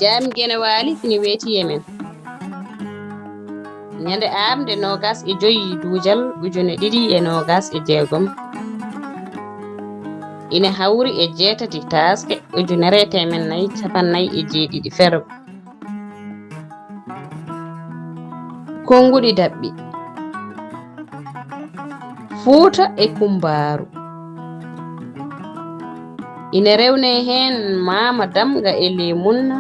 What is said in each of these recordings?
Jam gene waali fini weeti yemen. Ñande Aaɓnde 25 Duujal 2026. Ine hawri e 8 Taske 1447 Fergo. Konguɗi daɓɓi Fuuta e Kumbaaru. Ine rewne heen Mama Damga e Lemunna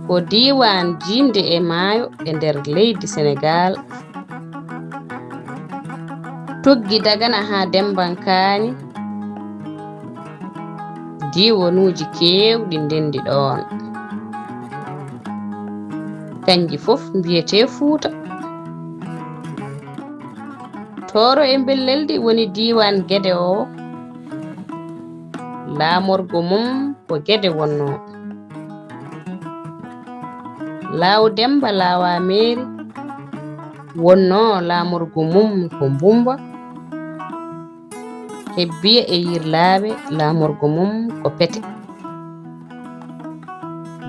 ko diiwan Jinde e Maayo e nder leydi Sénégal. Toggi Dagana haa Dembankaani diiwanuuji keewɗi ndendi ɗoon. Kanji fof mbiyete Fuuta. Tooro e Mbelleldi woni diiwan Gede o. Laamorgo mum ko Gede wonno. Laawu Demba Laawa Meeri wonno laamorgo mum ko Mbumba. Hebbiya e Yirlaaɓe laamorgo mum ko Pete.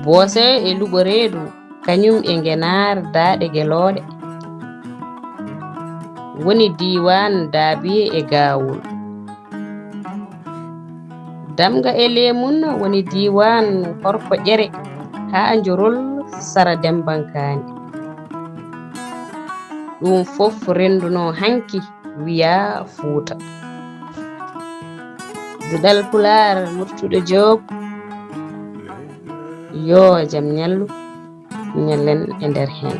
Boose e Luɓoreedu kañum e Ngenaar Daaɗe Gelooɗe woni diiwan Daabiye e Gaawul. Damga e Lemunna woni diiwan Horko Ƴere haa Njorol Sara Dembankaani. Ɗum fof renduno hanki wi'a Fuuta. Duɗal Pulaar Murtuɗo JOOB. Yo jam ñallu ñallen e nder heen.